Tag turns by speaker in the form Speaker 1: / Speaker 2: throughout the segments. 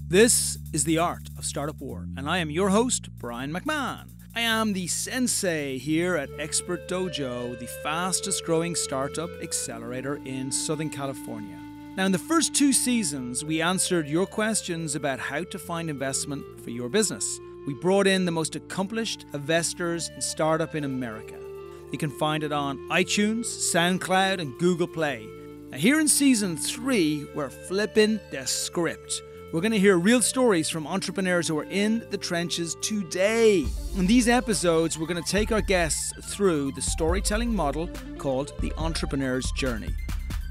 Speaker 1: This is The Art of Startup War, and I am your host, Brian McMahon. I am the sensei here at Expert Dojo, the fastest growing startup accelerator in Southern California. Now, in the first 2 seasons, we answered your questions about how to find investment for your business. We brought in the most accomplished investors in startup in America. You can find it on iTunes, SoundCloud, and Google Play. Now, here in season 3, we're flipping the script. We're going to hear real stories from entrepreneurs who are in the trenches today. In these episodes, we're going to take our guests through the storytelling model called the entrepreneur's journey.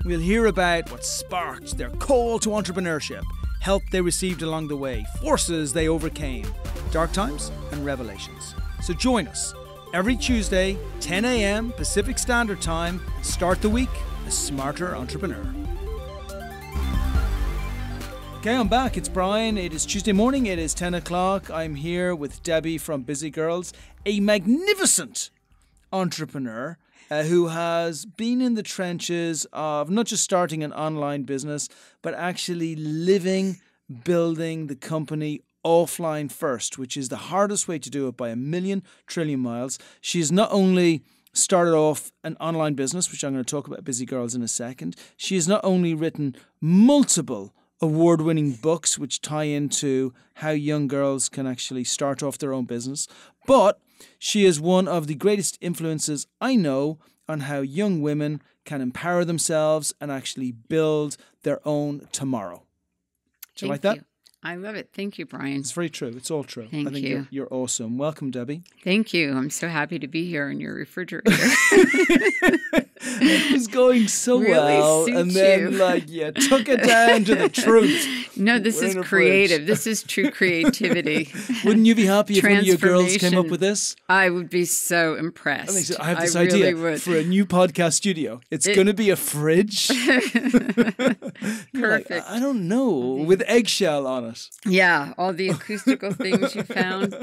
Speaker 1: We'll hear about what sparked their call to entrepreneurship, help they received along the way, forces they overcame, dark times and revelations. So join us every Tuesday, 10 a.m. Pacific Standard Time. Start the week a smarter entrepreneur. Okay, I'm back. It's Brian. It is Tuesday morning. It is 10 o'clock. I'm here with Debbie from Bizzy Girls, a magnificent entrepreneur who has been in the trenches of not just starting an online business, but actually living, building the company offline first, which is the hardest way to do it by a million trillion miles. She has not only started off an online business, which I'm going to talk about Bizzy Girls in a second. She has not only written multiple award-winning books which tie into how young girls can actually start off their own business, but she is one of the greatest influences I know on how young women can empower themselves and actually build their own tomorrow. Do you like that?
Speaker 2: I love it. Thank you, Brian.
Speaker 1: It's very true. It's all true.
Speaker 2: Thank
Speaker 1: I think
Speaker 2: you.
Speaker 1: You're awesome. Welcome, Debbie.
Speaker 2: Thank you. I'm so happy to be here in your refrigerator.
Speaker 1: It was going so
Speaker 2: really
Speaker 1: well, and then you took it down to the truth.
Speaker 2: No, this is creative. This is true creativity.
Speaker 1: Wouldn't you be happy if one of your girls came up with this?
Speaker 2: I would be so impressed.
Speaker 1: I have this
Speaker 2: really
Speaker 1: idea
Speaker 2: would.
Speaker 1: for a new podcast studio. It's going to be a fridge.
Speaker 2: Perfect.
Speaker 1: Like, I don't know, with eggshell on it.
Speaker 2: Yeah, all the acoustical things you found.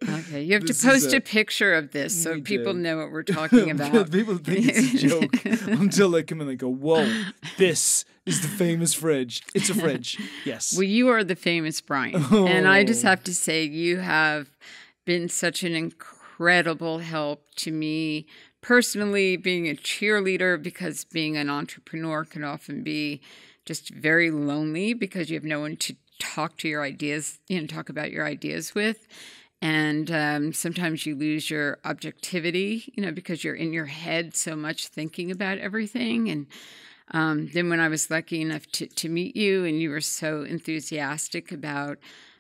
Speaker 2: Okay, you have to post a picture of this so people know what we're talking about.
Speaker 1: People think it's a joke until they come in and go, whoa, this is the famous fridge. It's a fridge. Yes.
Speaker 2: Well, you are the famous Brian.
Speaker 1: Oh.
Speaker 2: And I just have to say, you have been such an incredible help to me personally, being a cheerleader, because being an entrepreneur can often be just very lonely because you have no one to talk to your ideas, talk about your ideas with. And sometimes you lose your objectivity, because you're in your head so much thinking about everything. And then when I was lucky enough to meet you, and you were so enthusiastic about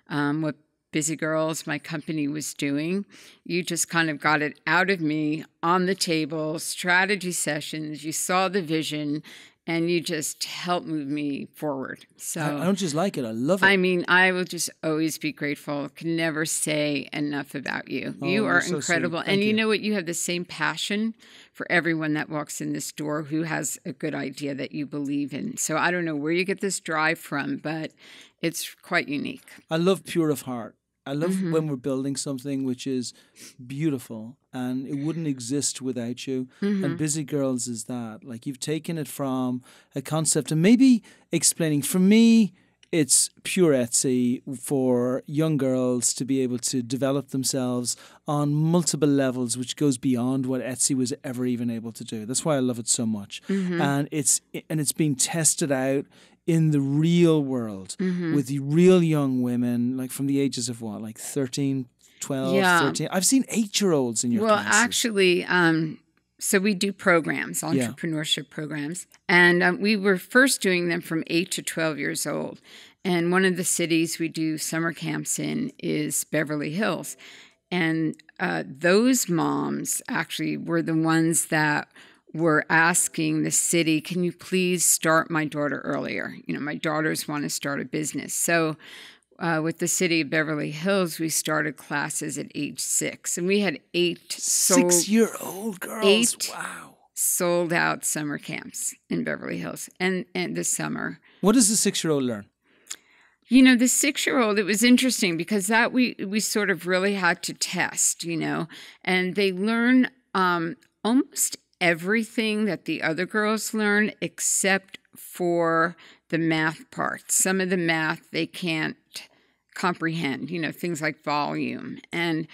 Speaker 2: what Bizzy Girls, my company, was doing, you just kind of got it out of me on the table, strategy sessions, you saw the vision, and you just helped move me forward. So
Speaker 1: I don't just like it, I love it.
Speaker 2: I mean, I will just always be grateful. Can never say enough about you. You are incredible. And you know what? You have the same passion for everyone that walks in this door who has a good idea that you believe in. So I don't know where you get this drive from, but it's quite unique.
Speaker 1: I love pure of heart. I love when we're building something which is beautiful and it wouldn't exist without you. And Bizzy Girls is that. Like, you've taken it from a concept and maybe explaining. For me, it's pure Etsy for young girls to be able to develop themselves on multiple levels, which goes beyond what Etsy was ever even able to do. That's why I love it so much. And it's being tested out in the real world with the real young women, like from the ages of what, like 13, 12, 13. I've seen 8-year-olds in your classes. Well,
Speaker 2: actually, so we do programs, entrepreneurship programs, and we were first doing them from 8 to 12 years old. And one of the cities we do summer camps in is Beverly Hills. And those moms actually were the ones that were asking the city, can you please start my daughter earlier? My daughters want to start a business. So with the city of Beverly Hills, we started classes at age 6. And we had 8
Speaker 1: 6-year-old girls. Wow.
Speaker 2: Sold out summer camps in Beverly Hills and this summer.
Speaker 1: What does the 6-year-old learn?
Speaker 2: The 6-year-old, it was interesting because that we sort of really had to test, and they learn almost everything that the other girls learn except for the math parts. Some of the math they can't comprehend, things like volume. And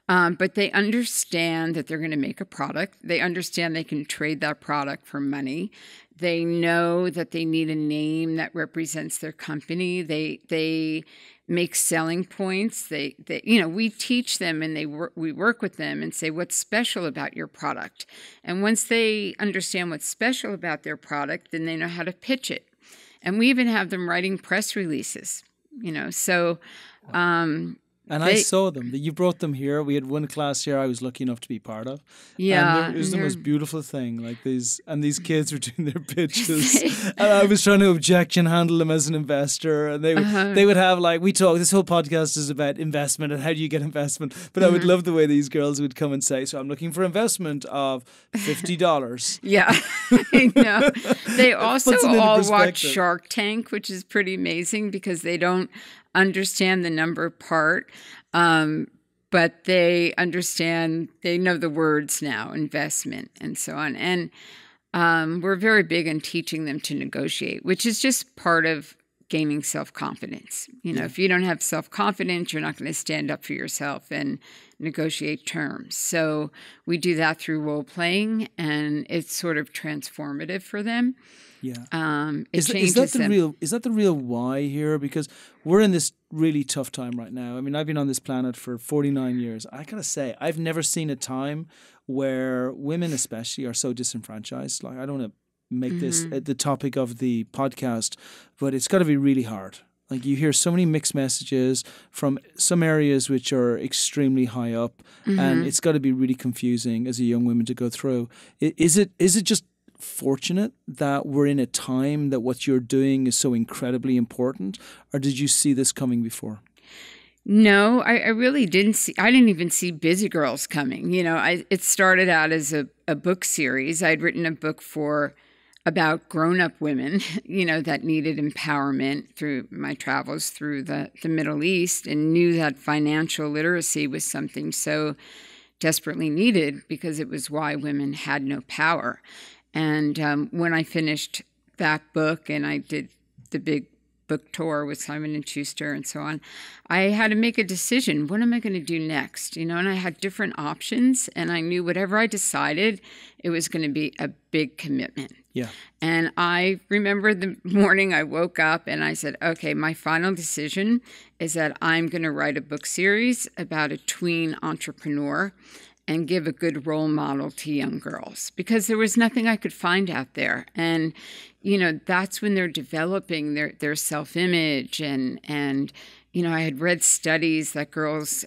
Speaker 2: but they understand that they're going to make a product. They understand they can trade that product for money. They know that they need a name that represents their company. They make selling points. We teach them, and we work with them and say, what's special about your product? And once they understand what's special about their product, then they know how to pitch it. And we even have them writing press releases, so.
Speaker 1: And I saw them. You brought them here. We had one class here I was lucky enough to be part of.
Speaker 2: Yeah.
Speaker 1: And it was the most beautiful thing. Like these kids were doing their pitches. And I was trying to objection handle them as an investor. And they would have this whole podcast is about investment and how do you get investment. But I would love the way these girls would come and say, so I'm looking for investment of $50.
Speaker 2: Yeah, I know. They also all watch Shark Tank, which is pretty amazing because they don't understand the number part, but they know the words now, investment and so on. And we're very big on teaching them to negotiate, which is just part of gaining self-confidence. If you don't have self-confidence, you're not going to stand up for yourself and negotiate terms. So we do that through role-playing, and it's sort of transformative for them.
Speaker 1: Yeah.
Speaker 2: Is that
Speaker 1: the real why here? Because we're in this really tough time right now. I mean, I've been on this planet for 49 years. I gotta say, I've never seen a time where women especially are so disenfranchised. Like, I don't want to make this the topic of the podcast, but it's got to be really hard. Like, you hear so many mixed messages from some areas which are extremely high up, and it's got to be really confusing as a young woman to go through. Is it just fortunate that we're in a time that what you're doing is so incredibly important, or did you see this coming before?
Speaker 2: No, I really didn't see. I didn't even see Bizzy Girls coming. It started out as a book series. I'd written a book about grown-up women, that needed empowerment through my travels through the Middle East, and knew that financial literacy was something so desperately needed because it was why women had no power. And when I finished that book and I did the big book tour with Simon & Schuster and so on, I had to make a decision. What am I going to do next? And I had different options, and I knew whatever I decided, it was going to be a big commitment.
Speaker 1: Yeah.
Speaker 2: And I remember the morning I woke up and I said, okay, my final decision is that I'm going to write a book series about a tween entrepreneur and give a good role model to young girls, because there was nothing I could find out there. And, that's when they're developing their self-image. And I had read studies that girls,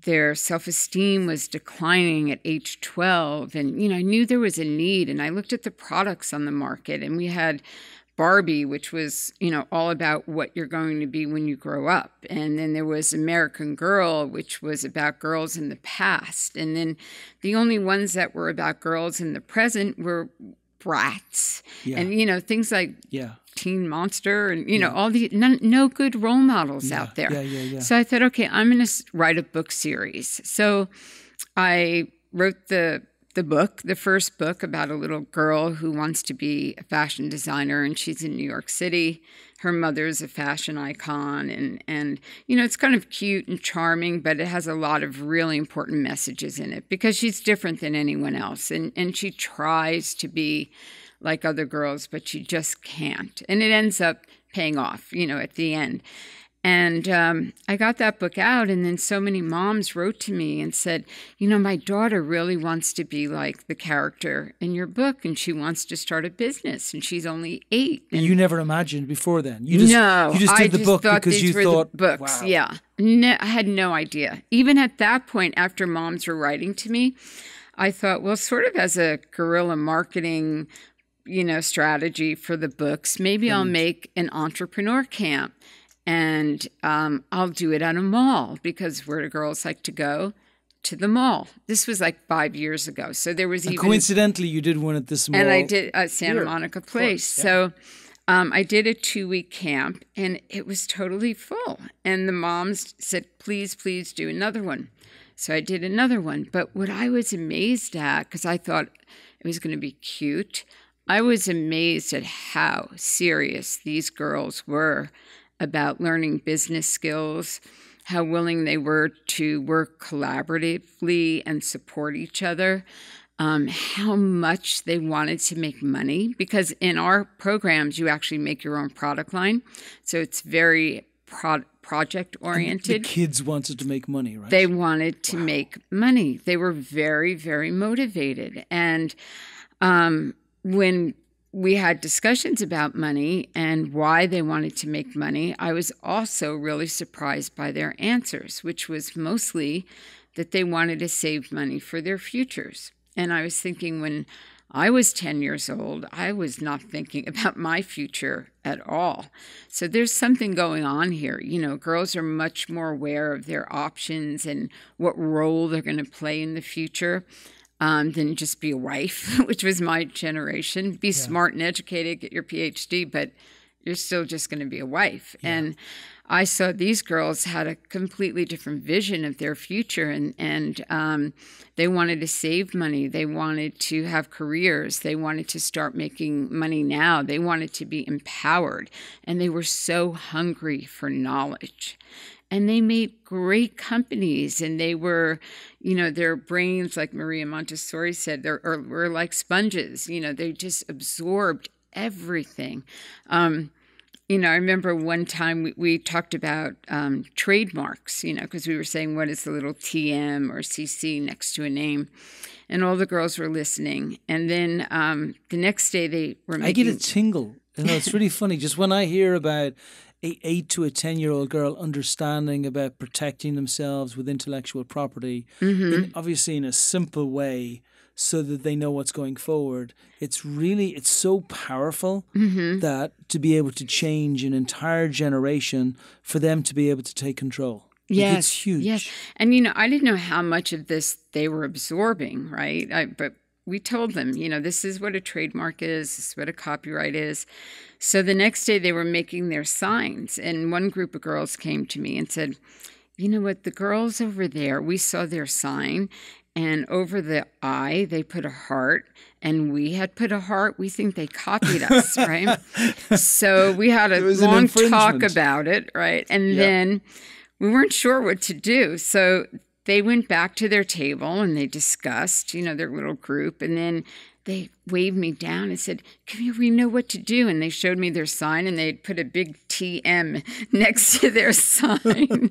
Speaker 2: their self-esteem was declining at age 12. And, I knew there was a need. And I looked at the products on the market, and we had Barbie, which was, all about what you're going to be when you grow up. And then there was American Girl, which was about girls in the past. And then the only ones that were about girls in the present were Bratz. Yeah. And, things like Teen Monster and, all the, no good role models out there. Yeah. So I thought, okay, I'm going to write a book series. So I wrote the book, the first book, about a little girl who wants to be a fashion designer, and she's in New York City. Her mother's a fashion icon, and it's kind of cute and charming, but it has a lot of really important messages in it because she's different than anyone else, and she tries to be like other girls, but she just can't. And it ends up paying off, at the end. And I got that book out, and then so many moms wrote to me and said, my daughter really wants to be like the character in your book, and she wants to start a business, and she's only 8. And
Speaker 1: you never imagined before then? You just did the book because you thought,
Speaker 2: books.
Speaker 1: Wow.
Speaker 2: Yeah. No, I had no idea. Even at that point, after moms were writing to me, I thought, well, sort of as a guerrilla marketing, strategy for the books, maybe I'll make an entrepreneur camp. And I'll do it at a mall, because where do girls like to go? To the mall. This was like 5 years ago. So there was even...
Speaker 1: Coincidentally, you did one at this mall.
Speaker 2: And I did at Santa Monica Place. Course, yeah. So I did a 2-week camp, and it was totally full. And the moms said, please do another one. So I did another one. But what I was amazed at, because I thought it was going to be cute, I was amazed at how serious these girls were about learning business skills, how willing they were to work collaboratively and support each other, how much they wanted to make money. Because in our programs, you actually make your own product line. So it's very project oriented.
Speaker 1: The kids wanted to make money, right?
Speaker 2: They wanted to make money. They were very, very motivated. And when we had discussions about money and why they wanted to make money, I was also really surprised by their answers, which was mostly that they wanted to save money for their futures. And I was thinking, when I was 10 years old, I was not thinking about my future at all. So there's something going on here. You know, girls are much more aware of their options and what role they're going to play in the future. Than just be a wife, which was my generation. Be smart and educated, get your PhD, but you're still just going to be a wife. Yeah. And I saw these girls had a completely different vision of their future, and they wanted to save money. They wanted to have careers. They wanted to start making money now. They wanted to be empowered, and they were so hungry for knowledge. And they made great companies, and they were, you know, their brains, like Maria Montessori said, were like sponges. You know, they just absorbed everything. You know, I remember one time we talked about trademarks, you know, because we were saying, what is the little TM or CC next to a name? And all the girls were listening. And then the next day they were making...
Speaker 1: I get a tingle. You know, it's really funny. Just when I hear about 8 to a 10-year-old girl understanding about protecting themselves with intellectual property, obviously in a simple way, so that they know what's going forward. It's so powerful that to be able to change an entire generation, for them to be able to take control.
Speaker 2: Yes,
Speaker 1: it's huge.
Speaker 2: Yes, and you know, I didn't know how much of this they were absorbing, right? But we told them, you know, this is what a trademark is, this is what a copyright is. So the next day they were making their signs, and one group of girls came to me and said, you know what, the girls over there, we saw their sign, and over the I, they put a heart, and we had put a heart. We think they copied us, right? So we had a long talk about it, right? And then we weren't sure what to do. So they went back to their table and they discussed, you know, their little group. And then they waved me down and said, come here, we know what to do. And they showed me their sign, and they'd put a big TM next to their sign.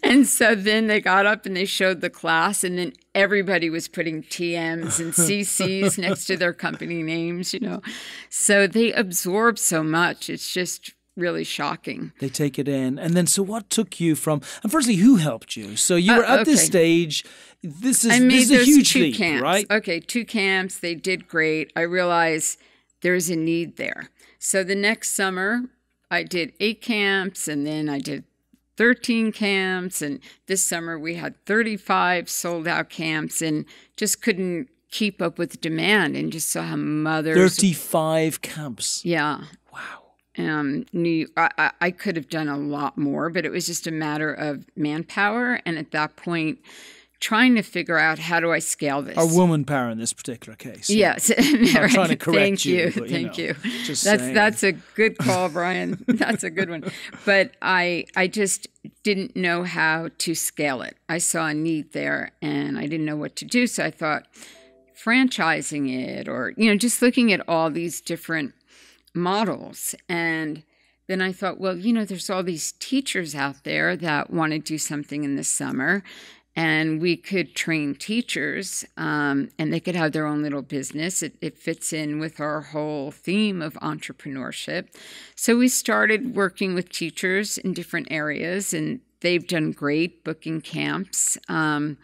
Speaker 2: And so then they got up and they showed the class, and then everybody was putting TMs and CCs next to their company names, you know. So they absorb so much. It's just really shocking.
Speaker 1: They take it in. And then, so what took you from, and firstly, who helped you? So you were at this stage, this is a huge leap,
Speaker 2: camps.
Speaker 1: Right?
Speaker 2: Okay, 2 camps. They did great. I realized there's a need there. So the next summer, I did 8 camps, and then I did 13 camps. And this summer we had 35 sold out camps, and just couldn't keep up with demand, and just saw how mothers...
Speaker 1: 35 camps.
Speaker 2: Yeah.
Speaker 1: Wow.
Speaker 2: I could have done a lot more, but it was just a matter of manpower. And at that point, trying to figure out, how do I scale this?
Speaker 1: Or woman power in this particular case.
Speaker 2: Yes.
Speaker 1: I'm trying to correct you.
Speaker 2: Thank you. That's a good call, Brian. That's a good one. But I just didn't know how to scale it. I saw a need there, and I didn't know what to do. So I thought franchising it, or, you know, just looking at all these different models. And then I thought, well, you know, there's all these teachers out there that want to do something in the summer, and we could train teachers, and they could have their own little business. It fits in with our whole theme of entrepreneurship. So we started working with teachers in different areas, and they've done great booking camps. And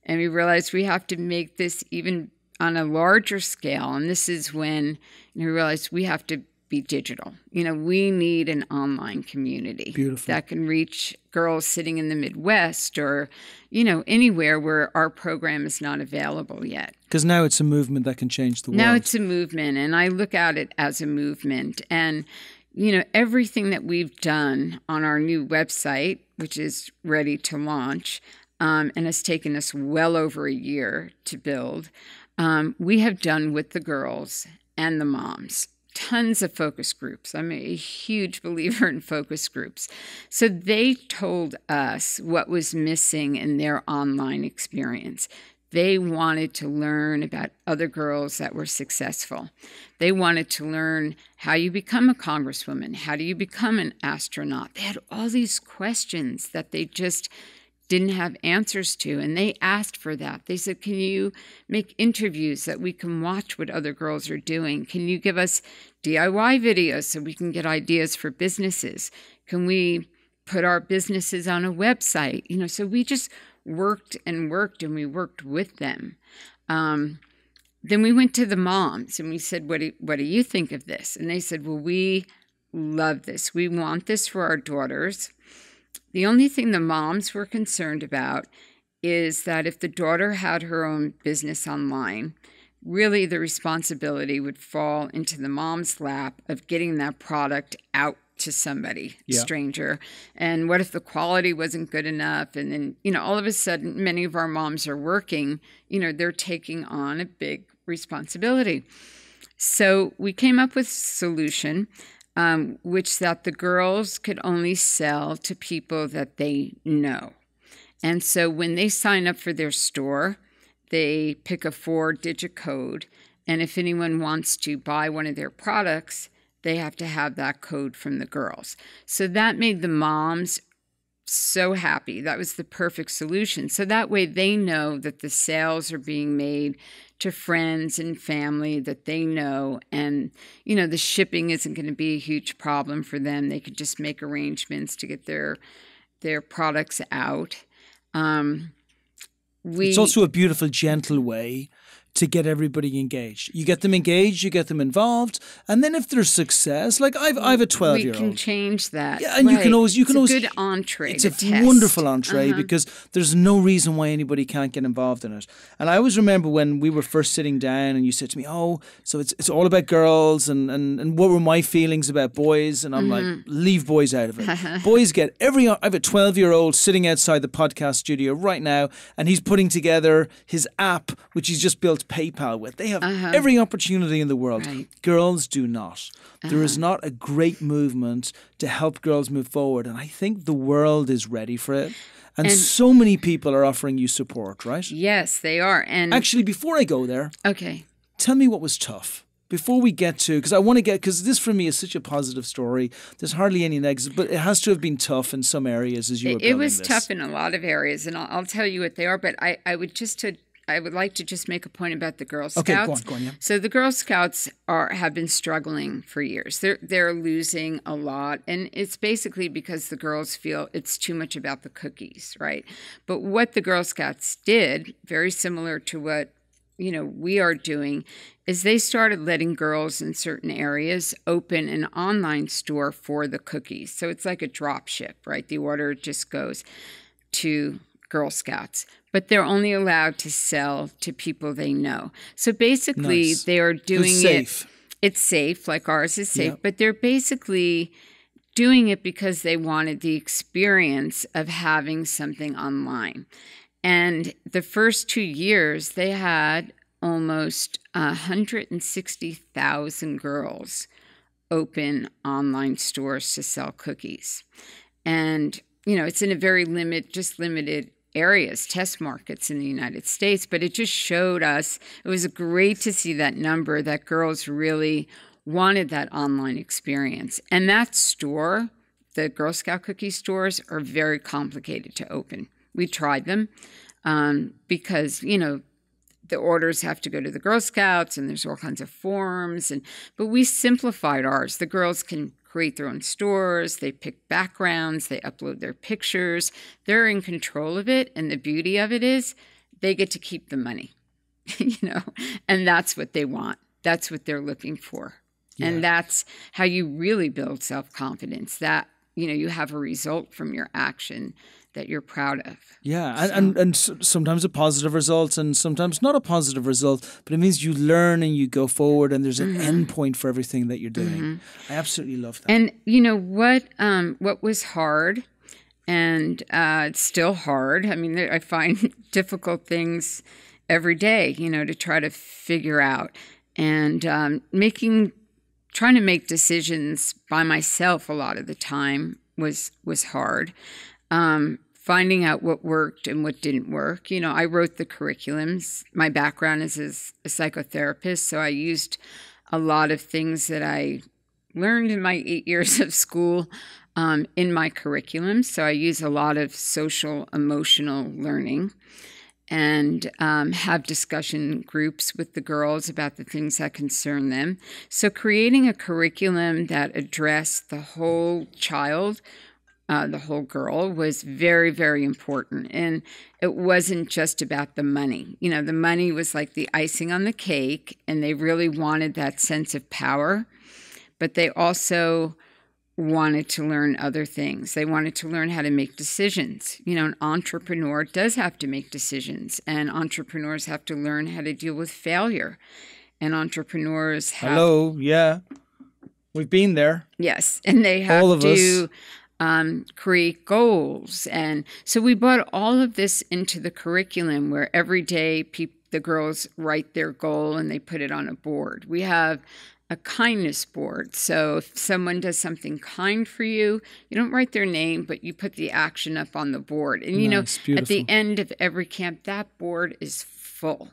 Speaker 2: we realized we have to make this even on a larger scale. And this is when we realized we have to be digital. You know, we need an online community that can reach girls sitting in the Midwest, or, you know, anywhere where our program is not available yet.
Speaker 1: Because now it's a movement that can change the world.
Speaker 2: Now it's a movement, and I look at it as a movement. And, you know, everything that we've done on our new website, which is ready to launch, and has taken us well over a year to build, we have done with the girls and the moms. Tons of focus groups. I'm a huge believer in focus groups. So they told us what was missing in their online experience. They wanted to learn about other girls that were successful. They wanted to learn how you become a congresswoman. How do you become an astronaut? They had all these questions that they just didn't have answers to, and they asked for that. They said, can you make interviews that we can watch what other girls are doing? Can you give us DIY videos so we can get ideas for businesses? Can we put our businesses on a website? So we just worked and worked, and we worked with them. Then we went to the moms, and we said, what do you think of this? And they said, well, we love this. We want this for our daughters. The only thing the moms were concerned about is that if the daughter had her own business online, really the responsibility would fall into the mom's lap of getting that product out to somebody, stranger. And what if the quality wasn't good enough? And then, all of a sudden, many of our moms are working, they're taking on a big responsibility. So we came up with a solution, which that the girls could only sell to people that they know. And so when they sign up for their store, they pick a 4-digit code. And if anyone wants to buy one of their products, they have to have that code from the girls. So that made the moms so happy. That was the perfect solution. So that way they know that the sales are being made to friends and family that they know. And, the shipping isn't going to be a huge problem for them. They could just make arrangements to get their products out.
Speaker 1: It's also a beautiful, gentle way to get everybody engaged. You get them engaged, you get them involved, and then if there's success, like I've a 12-year-old.
Speaker 2: We can change that.
Speaker 1: Yeah, and
Speaker 2: right.
Speaker 1: you can always
Speaker 2: it's a good entree.
Speaker 1: It's a wonderful entree because there's no reason why anybody can't get involved in it. And I always remember when we were first sitting down and you said to me, "Oh, so it's all about girls and what were my feelings about boys?" And I'm like, "Leave boys out of it. Boys get I have a 12-year-old sitting outside the podcast studio right now, and he's putting together his app, which he's just built PayPal with. They have every opportunity in the world.
Speaker 2: Right.
Speaker 1: Girls do not. There is not a great movement to help girls move forward, and I think the world is ready for it. And so many people are offering you support, right?
Speaker 2: Yes, they are. And
Speaker 1: actually, before I go there, tell me what was tough. Before we get to, because this for me is such a positive story. There's hardly any negatives, but it has to have been tough in some areas as you were building this.
Speaker 2: It was tough in a lot of areas, and I'll tell you what they are. But I would like to just make a point about the Girl Scouts.
Speaker 1: Okay, go on, yeah.
Speaker 2: So the Girl Scouts have been struggling for years. They're losing a lot, and it's basically because the girls feel it's too much about the cookies, right? But what the Girl Scouts did, very similar to what we are doing, is they started letting girls in certain areas open an online store for the cookies. So it's like a drop ship, right? The order just goes to Girl Scouts, but they're only allowed to sell to people they know. So basically, they are doing it. It's safe, like ours is safe, but they're basically doing it because they wanted the experience of having something online. And the first 2 years, they had almost 160,000 girls open online stores to sell cookies. And, it's in a very limited areas, test markets in the United States, but it just showed us, it was great to see that number, that girls really wanted that online experience. And that store, the Girl Scout cookie stores, are very complicated to open. We tried them because, the orders have to go to the Girl Scouts and there's all kinds of forms. But we simplified ours. The girls can create their own stores. They pick backgrounds. They upload their pictures. They're in control of it. And the beauty of it is they get to keep the money, and that's what they want. That's what they're looking for. Yeah. And that's how you really build self-confidence, that, you have a result from your action that you're proud of.
Speaker 1: Yeah, and sometimes a positive result and sometimes not a positive result, but it means you learn and you go forward and there's an end point for everything that you're doing. I absolutely love that.
Speaker 2: And what was hard, and it's still hard. I mean, I find difficult things every day, to try to figure out. and trying to make decisions by myself a lot of the time was hard. Finding out what worked and what didn't work. I wrote the curriculums. My background is as a psychotherapist, so I used a lot of things that I learned in my 8 years of school in my curriculum. So I use a lot of social emotional learning, and have discussion groups with the girls about the things that concern them. So creating a curriculum that addressed the whole child, the whole girl, was very, very important. And it wasn't just about the money. The money was like the icing on the cake, and they really wanted that sense of power. But they also wanted to learn other things. They wanted to learn how to make decisions. An entrepreneur does have to make decisions, and entrepreneurs have to learn how to deal with failure. And entrepreneurs have...
Speaker 1: Hello, yeah. We've been there.
Speaker 2: Yes, and they have
Speaker 1: all of
Speaker 2: to
Speaker 1: us.
Speaker 2: Create goals. And so we brought all of this into the curriculum, where every day the girls write their goal and they put it on a board. We have a kindness board. So if someone does something kind for you, you don't write their name, but you put the action up on the board. And,
Speaker 1: Nice,
Speaker 2: at the end of every camp, that board is full.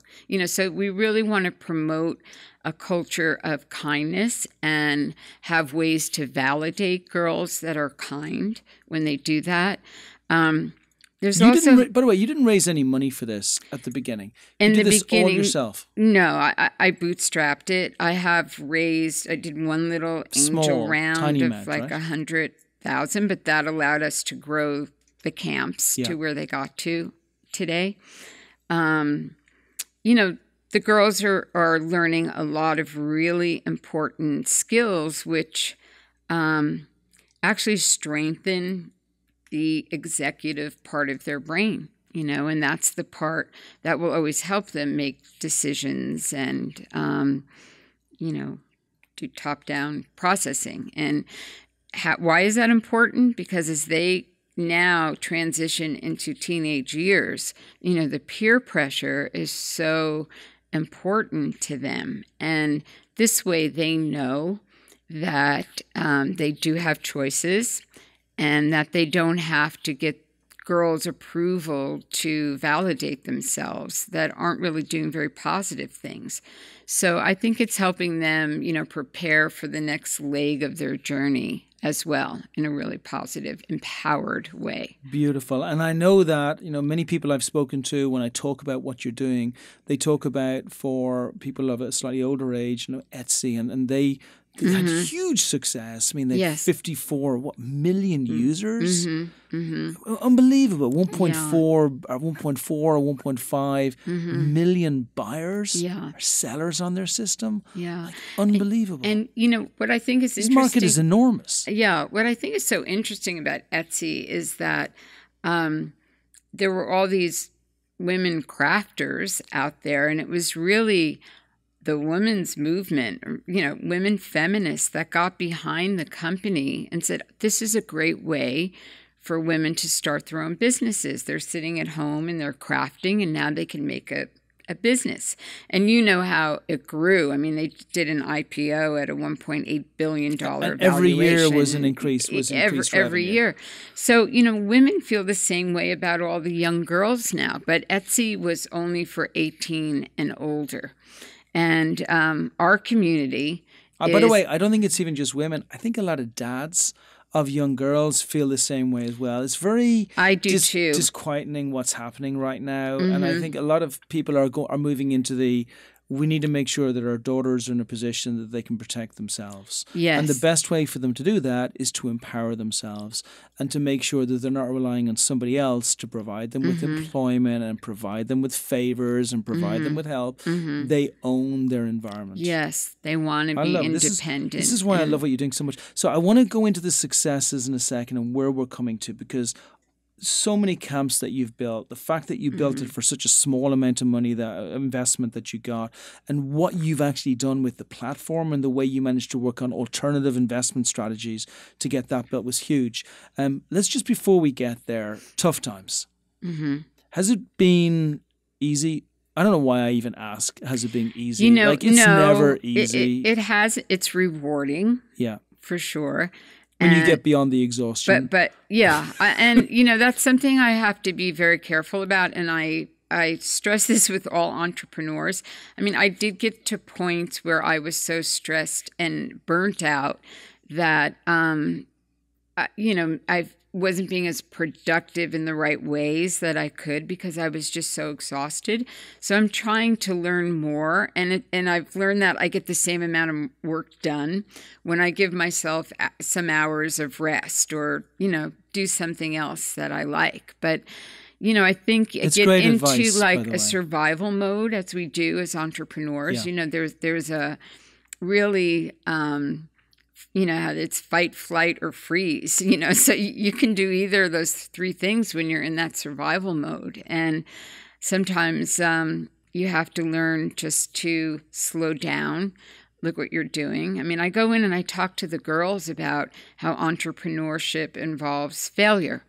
Speaker 2: So we really want to promote a culture of kindness and have ways to validate girls that are kind when they do that. There's also,
Speaker 1: by the way, you didn't raise any money for this at the beginning.
Speaker 2: In
Speaker 1: you did
Speaker 2: the
Speaker 1: this
Speaker 2: beginning,
Speaker 1: all yourself.
Speaker 2: No, I bootstrapped it. I did one little angel round of
Speaker 1: amount,
Speaker 2: like
Speaker 1: right?
Speaker 2: 100,000, but that allowed us to grow the camps to where they got to today. The girls are learning a lot of really important skills, which actually strengthen the executive part of their brain, and that's the part that will always help them make decisions and, do top-down processing. And why is that important? Because as they now transition into teenage years, the peer pressure is so important to them. And this way they know that they do have choices, and that they don't have to get girls' approval to validate themselves that aren't really doing very positive things. So I think it's helping them, prepare for the next leg of their journey as well, in a really positive, empowered way.
Speaker 1: Beautiful. And I know that, many people I've spoken to, when I talk about what you're doing, they talk about, for people of a slightly older age, Etsy, and they had huge success. I mean, they have 54 million users. Unbelievable. 1.4 or 1.5 million buyers or sellers on their system.
Speaker 2: Yeah.
Speaker 1: Unbelievable.
Speaker 2: And what I think is
Speaker 1: this
Speaker 2: interesting...
Speaker 1: market is enormous.
Speaker 2: Yeah. What I think is so interesting about Etsy is that there were all these women crafters out there, and it was really the women's movement, women feminists that got behind the company and said, this is a great way for women to start their own businesses. They're sitting at home and they're crafting, and now they can make a business. And you know how it grew. I mean, they did an IPO at a $1.8 billion valuation.
Speaker 1: Every year was an increase.
Speaker 2: Every year. So, women feel the same way about all the young girls now. But Etsy was only for 18 and older. And our community
Speaker 1: by the way, I don't think it's even just women. I think a lot of dads of young girls feel the same way as well. It's very disquieting what's happening right now. And I think a lot of people are moving into we need to make sure that our daughters are in a position that they can protect themselves.
Speaker 2: Yes.
Speaker 1: And the best way for them to do that is to empower themselves and to make sure that they're not relying on somebody else to provide them with employment and provide them with favors and provide them with help. They own their environment.
Speaker 2: Yes, they want to be independent.
Speaker 1: This is why I love what you're doing so much. So I want to go into the successes in a second and where we're coming to, because so many camps that you've built, the fact that you built it for such a small amount of money, the investment that you got, and what you've actually done with the platform and the way you managed to work on alternative investment strategies to get that built was huge. Let's just, before we get there, tough times. Has it been easy? I don't know why I even ask. Has it been easy?
Speaker 2: You know,
Speaker 1: like it's never easy.
Speaker 2: It has. It's rewarding.
Speaker 1: Yeah,
Speaker 2: for sure.
Speaker 1: When you get beyond the exhaustion.
Speaker 2: But yeah, and that's something I have to be very careful about, and I stress this with all entrepreneurs. I mean, I did get to points where I was so stressed and burnt out that I wasn't being as productive in the right ways that I could because I was just so exhausted. So I'm trying to learn more, and I've learned that I get the same amount of work done when I give myself some hours of rest or, do something else that I like. But I think
Speaker 1: it's
Speaker 2: get
Speaker 1: great
Speaker 2: into
Speaker 1: advice,
Speaker 2: like a survival mode as we do as entrepreneurs.
Speaker 1: Yeah.
Speaker 2: There's a really it's fight, flight, or freeze, so you can do either of those three things when you're in that survival mode. And sometimes you have to learn just to slow down, look what you're doing. I mean, I go in and I talk to the girls about how entrepreneurship involves failure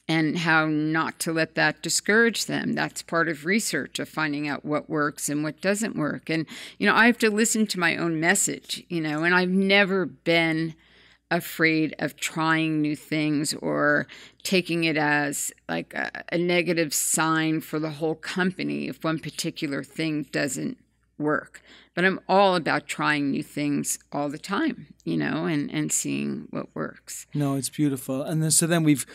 Speaker 2: and how not to let that discourage them. That's part of research, of finding out what works and what doesn't work. And, I have to listen to my own message, and I've never been afraid of trying new things or taking it as like a negative sign for the whole company if one particular thing doesn't work. But I'm all about trying new things all the time, and seeing what works.
Speaker 1: No, it's beautiful. And then we've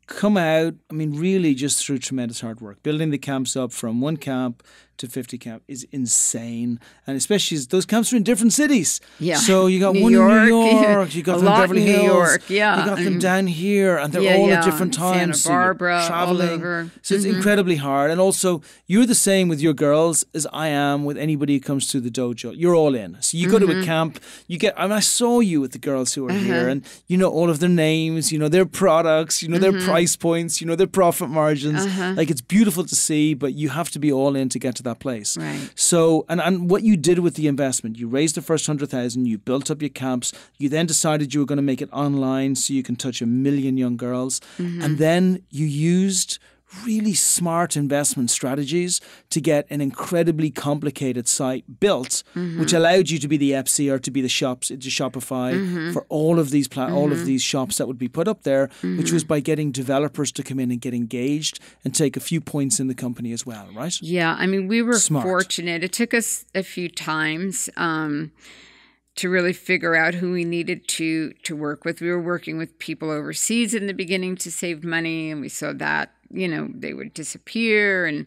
Speaker 1: come out, I mean, really just through tremendous hard work. Building the camps up from 1 camp to 50 camp is insane. And especially as those camps are in different cities. Yeah. So you got one in New York, you got them in Beverly Hills. New York, yeah. You got them down here, and they're all at different times.
Speaker 2: Santa Barbara,
Speaker 1: so traveling.
Speaker 2: All over.
Speaker 1: So it's incredibly hard. And also, you're the same with your girls as I am with anybody who comes to the dojo. You're all in. So you go to a camp, I saw you with the girls who are here, and you know all of their names, their products, their price points, their profit margins. Like, it's beautiful to see, but you have to be all in to get to that place.
Speaker 2: Right.
Speaker 1: So, and what you did with the investment, you raised the first 100,000, you built up your camps, you then decided you were going to make it online so you can touch 1 million young girls, and then you used really smart investment strategies to get an incredibly complicated site built, which allowed you to be the Etsy or to be the shops, to Shopify for all of these all of these shops that would be put up there, which was by getting developers to come in and get engaged and take a few points in the company as well, right?
Speaker 2: Yeah, I mean, we were fortunate. It took us a few times to really figure out who we needed to work with. We were working with people overseas in the beginning to save money, and we saw that they would disappear and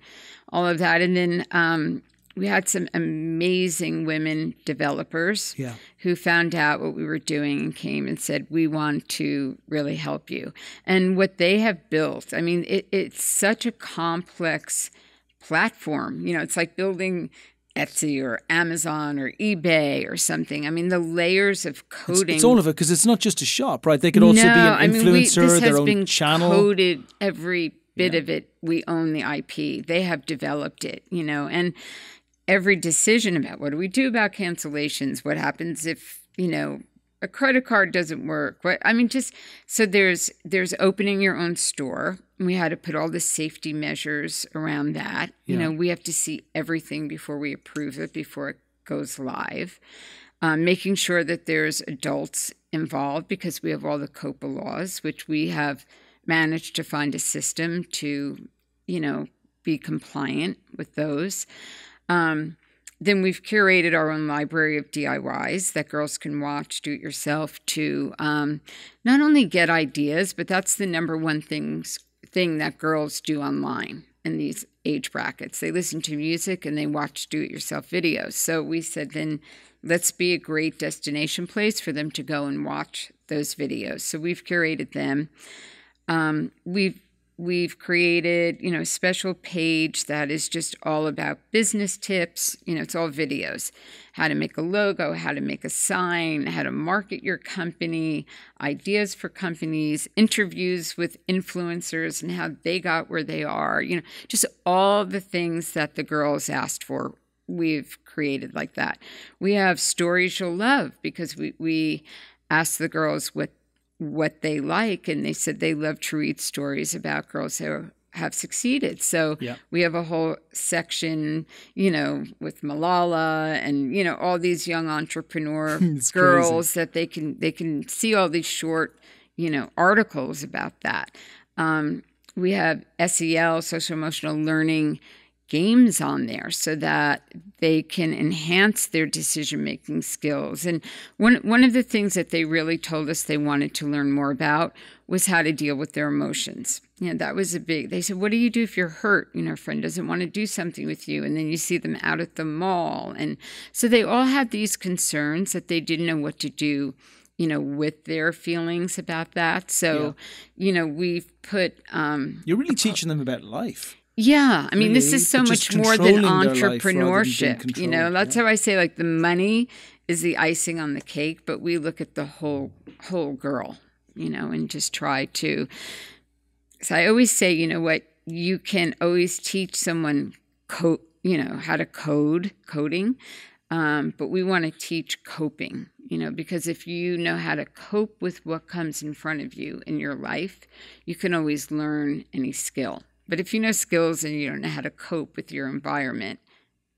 Speaker 2: all of that. And then we had some amazing women developers who found out what we were doing and came and said, we want to really help you. And what they have built, I mean, it's such a complex platform. It's like building Etsy or Amazon or eBay or something. I mean, the layers of coding.
Speaker 1: It's all of it, because it's not just a shop, right? They could also be an influencer, their own channel.
Speaker 2: This has been coded, every bit of it. We own the IP. They have developed it, and every decision about what do we do about cancellations, what happens if, a credit card doesn't work. So there's opening your own store. We had to put all the safety measures around that. We have to see everything before we approve it, before it goes live. Making sure that there's adults involved, because we have all the COPA laws, which we have managed to find a system to, be compliant with those. Then we've curated our own library of DIYs that girls can watch, do it yourself, to not only get ideas, but that's the number one thing that girls do online in these age brackets. They listen to music and they watch do-it-yourself videos. So we said, then let's be a great destination place for them to go and watch those videos. So we've curated them. We've created, a special page that is just all about business tips. It's all videos. How to make a logo, how to make a sign, how to market your company, ideas for companies, interviews with influencers and how they got where they are. Just all the things that the girls asked for, we've created like that. We have stories you'll love, because we asked the girls what they like, and they said they love to read stories about girls who have succeeded. So
Speaker 1: Yeah.
Speaker 2: we have a whole section, with Malala and, all these young entrepreneur
Speaker 1: It's
Speaker 2: girls that they can see all these short, articles about that. We have SEL, social emotional learning games on there so that they can enhance their decision-making skills. And one of the things that they really told us they wanted to learn more about was how to deal with their emotions. That was they said, what do you do if you're hurt? A friend doesn't want to do something with you, and then you see them out at the mall. And so they all had these concerns that they didn't know what to do, with their feelings about that. So, we've put...
Speaker 1: You're really teaching them about life.
Speaker 2: Yeah. I mean, this is so much more than
Speaker 1: entrepreneurship.
Speaker 2: That's how I say, like, the money is the icing on the cake, but we look at the whole girl, and just try to. So I always say, you can always teach someone how to coding, but we want to teach coping, because if you know how to cope with what comes in front of you in your life, you can always learn any skill. But if you know skills and you don't know how to cope with your environment,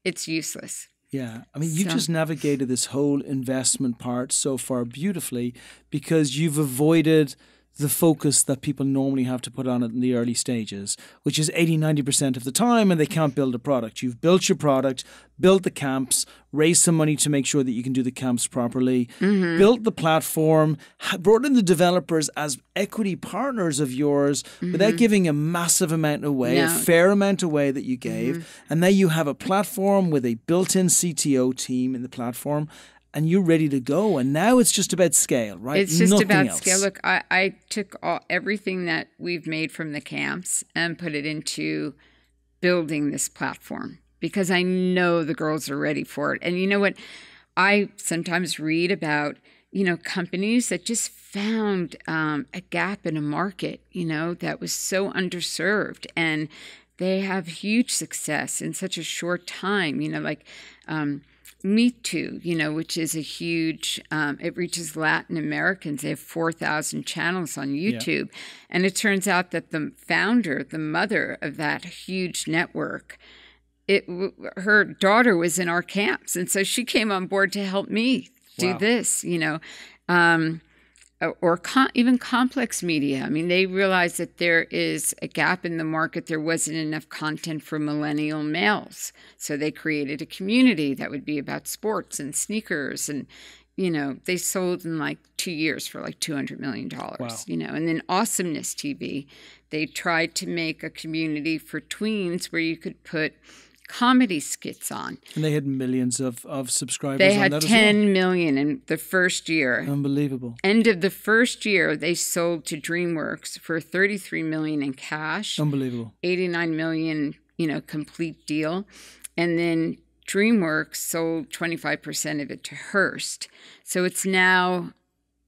Speaker 2: it's useless.
Speaker 1: Yeah. I mean, you just navigated this whole investment part so far beautifully because you've avoided the focus that people normally have to put on it in the early stages, which is 80-90% of the time, and they can't build a product. You've built your product, built the camps, raised some money to make sure that you can do the camps properly, built the platform, brought in the developers as equity partners of yours without giving a massive amount away, a fair amount away that you gave. And now you have a platform with a built-in CTO team in the platform, and you're ready to go. And now it's just about scale, right?
Speaker 2: It's just
Speaker 1: Nothing
Speaker 2: about
Speaker 1: else.
Speaker 2: scale. Look, I took everything that we've made from the camps and put it into building this platform because I know the girls are ready for it. And you know what? I sometimes read about, companies that just found a gap in a market, that was so underserved. And they have huge success in such a short time, like... Me Too, which is a huge, it reaches Latin Americans. They have 4,000 channels on YouTube. Yeah. And it turns out that the founder, the mother of that huge network, her daughter was in our camps. And so she came on board to help me do this, or even complex media. I mean, they realized that there is a gap in the market. There wasn't enough content for millennial males. So they created a community that would be about sports and sneakers. And, they sold in like 2 years for like $200 million, And then Awesomeness TV, they tried to make a community for tweens where you could put comedy skits on.
Speaker 1: And they had millions of subscribers
Speaker 2: they
Speaker 1: on that
Speaker 2: had
Speaker 1: as well.
Speaker 2: 10 million in the first year.
Speaker 1: Unbelievable.
Speaker 2: End of the first year, they sold to DreamWorks for $33 million in cash.
Speaker 1: Unbelievable.
Speaker 2: $89 million, complete deal. And then DreamWorks sold 25% of it to Hearst. So it's now...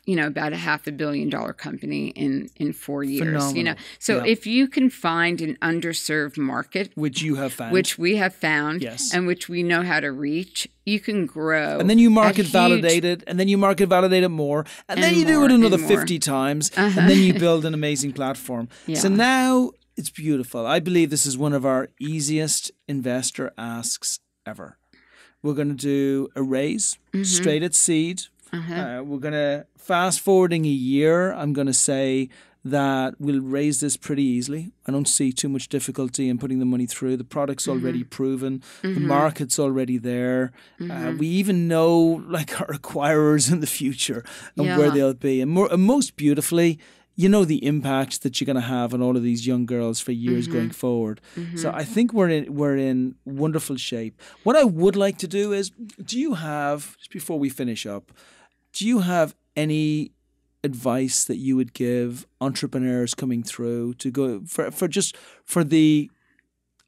Speaker 2: about a $500 million company in 4 years.
Speaker 1: Phenomenal.
Speaker 2: So if you can find an underserved market,
Speaker 1: which you have found,
Speaker 2: which we have found,
Speaker 1: yes,
Speaker 2: and which we know how to reach, you can grow.
Speaker 1: And then you market validate it, and then you market validate it more, and then you do it another 50 times, and then you build an amazing platform. Yeah. So now it's beautiful. I believe this is one of our easiest investor asks ever. We're going to do a raise straight at seed. We're going to fast forwarding a year. I'm going to say that we'll raise this pretty easily. I don't see too much difficulty in putting the money through. The product's already proven. The market's already there. We even know like our acquirers in the future and where they'll be. And most beautifully, the impact that you're going to have on all of these young girls for years going forward. So I think we're in wonderful shape. What I would like to do is, do you have, just before we finish up, do you have any advice that you would give entrepreneurs coming through to go for the,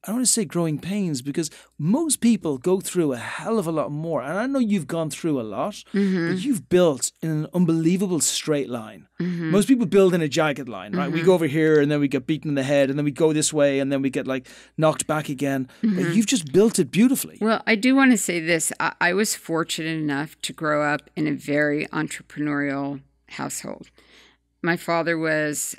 Speaker 1: I don't want to say growing pains, because most people go through a hell of a lot more. And I know you've gone through a lot, but you've built in an unbelievable straight line. Most people build in a jagged line, right? We go over here and then we get beaten in the head and then we go this way and then we get like knocked back again. But you've just built it beautifully.
Speaker 2: Well, I do want to say this. I was fortunate enough to grow up in a very entrepreneurial household. My father was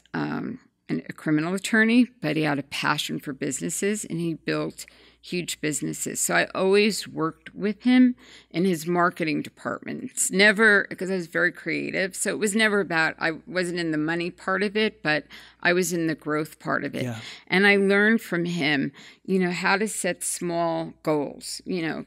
Speaker 2: a criminal attorney, but he had a passion for businesses, and he built huge businesses. So I always worked with him in his marketing department. It's never, because I was very creative, so it was never about, I wasn't in the money part of it, but I was in the growth part of it.
Speaker 1: Yeah.
Speaker 2: And I learned from him, how to set small goals,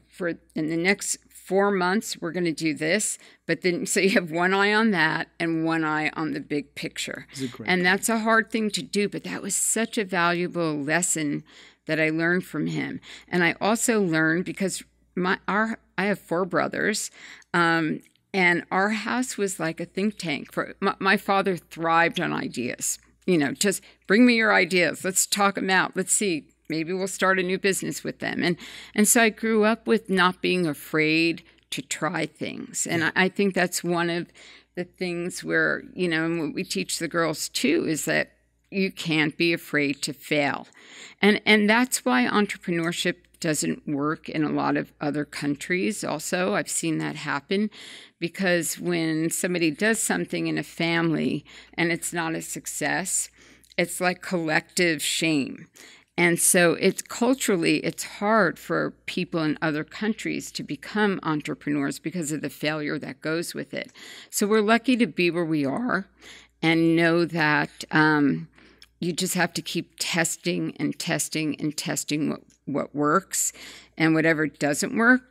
Speaker 2: for in the next 4 months, we're going to do this. But then, so you have one eye on that and one eye on the big picture. And that's a hard thing to do, but that was such a valuable lesson that I learned from him. And I also learned, because I have 4 brothers, and our house was like a think tank. My father thrived on ideas. Just bring me your ideas. Let's talk them out. Let's see. Maybe we'll start a new business with them. And so I grew up with not being afraid to try things. And I think that's one of the things where, and what we teach the girls too, is that you can't be afraid to fail. And that's why entrepreneurship doesn't work in a lot of other countries also. I've seen that happen, because when somebody does something in a family and it's not a success, it's like collective shame. And so culturally, it's hard for people in other countries to become entrepreneurs because of the failure that goes with it. So we're lucky to be where we are, and know that you just have to keep testing and testing and testing what works, and whatever doesn't work,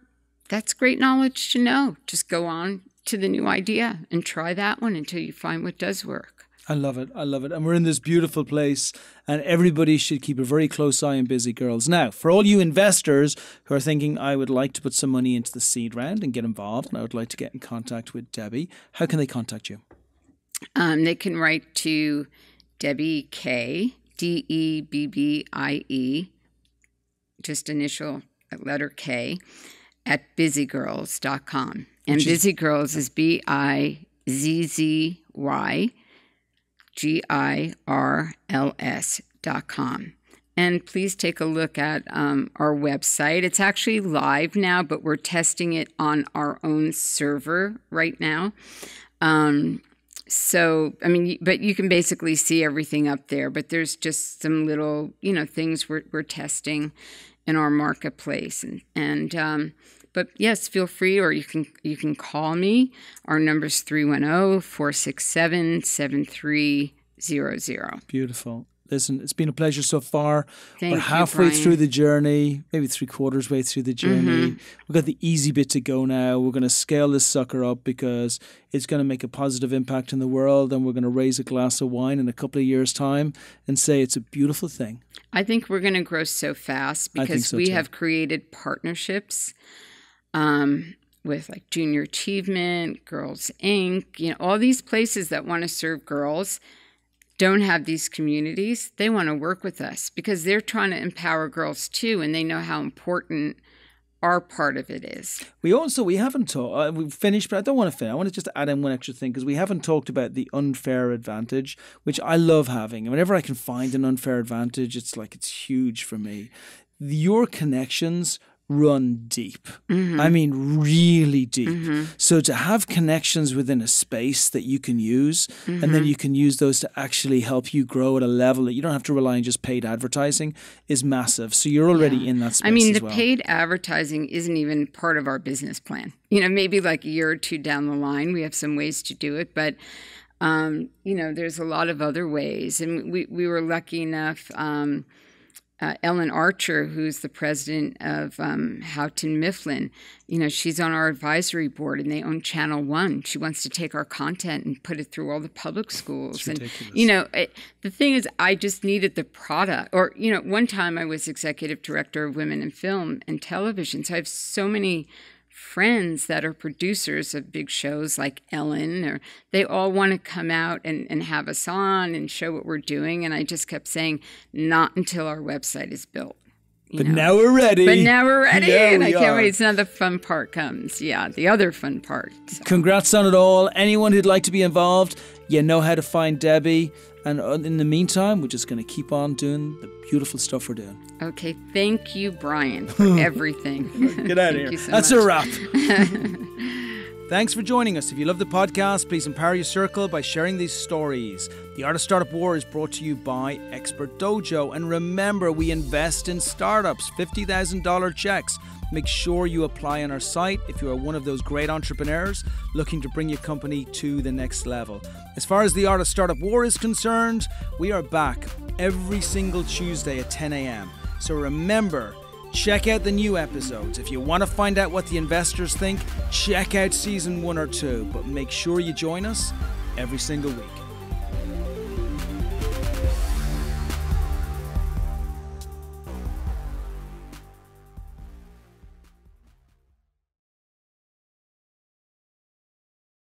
Speaker 2: that's great knowledge to know. Just go on to the new idea and try that one until you find what does work.
Speaker 1: I love it. I love it. And we're in this beautiful place, and everybody should keep a very close eye on Bizzy Girls. Now, for all you investors who are thinking, I would like to put some money into the seed round and get involved, and I would like to get in contact with Debbie, how can they contact you?
Speaker 2: They can write to Debbie K, DEBBIE, just initial letter K, at BizzyGirls.com. And Bizzy Girls is BizzyGirls.com. And please take a look at our website. It's actually live now, but we're testing it on our own server right now. So, but you can basically see everything up there, but there's just some little, things we're testing in our marketplace. But yes, feel free, or you can call me. Our number's 310-467-7300.
Speaker 1: Beautiful. Listen, it's been a pleasure so far.
Speaker 2: Thank
Speaker 1: We're
Speaker 2: you,
Speaker 1: halfway
Speaker 2: Brian.
Speaker 1: through the journey, maybe 3/4 way through the journey. We've got the easy bit to go now. We're going to scale this sucker up, because it's going to make a positive impact in the world, and we're going to raise a glass of wine in a couple of years' time and say it's a beautiful thing.
Speaker 2: I think we're going to grow so fast, because we have created partnerships with like Junior Achievement, Girls Inc., all these places that want to serve girls don't have these communities. They want to work with us because they're trying to empower girls too, and they know how important our part of it is.
Speaker 1: We haven't talked, we've finished, but I don't want to finish. I want to just add in one extra thing, because we haven't talked about the unfair advantage, which I love having. And whenever I can find an unfair advantage, it's huge for me. Your connections run deep. I mean, really deep. So to have connections within a space that you can use, and then you can use those to actually help you grow at a level that you don't have to rely on just paid advertising, is massive. So you're already in that space as well.
Speaker 2: Paid advertising isn't even part of our business plan. Maybe like a year or two down the line, we have some ways to do it, but there's a lot of other ways. And we were lucky enough, Ellen Archer, who's the president of Houghton Mifflin, she's on our advisory board, and they own Channel 1. She wants to take our content and put it through all the public schools.
Speaker 1: It's ridiculous.
Speaker 2: The thing is, I just needed the product. Or, one time I was executive director of Women in Film and Television, so I have so many friends that are producers of big shows like Ellen, or they all want to come out and have us on and show what we're doing. And I just kept saying, not until our website is built.
Speaker 1: But now we're ready.
Speaker 2: Yeah, and I can't wait. So now the fun part comes. Yeah, the other fun part. So.
Speaker 1: Congrats on it all. Anyone who'd like to be involved, you know how to find Debbie. And in the meantime, we're just going to keep on doing the beautiful stuff we're doing.
Speaker 2: Okay. Thank you, Brian, for everything.
Speaker 1: Get out of here.
Speaker 2: So
Speaker 1: That's
Speaker 2: much.
Speaker 1: a wrap. Thanks for joining us. If you love the podcast, please empower your circle by sharing these stories. The Art of Startup War is brought to you by Expert Dojo. And remember, we invest in startups, $50,000 checks. Make sure you apply on our site if you are one of those great entrepreneurs looking to bring your company to the next level. As far as the Art of Startup War is concerned, we are back every single Tuesday at 10 a.m. So remember, check out the new episodes. If you want to find out what the investors think, check out season 1 or 2. But make sure you join us every single week.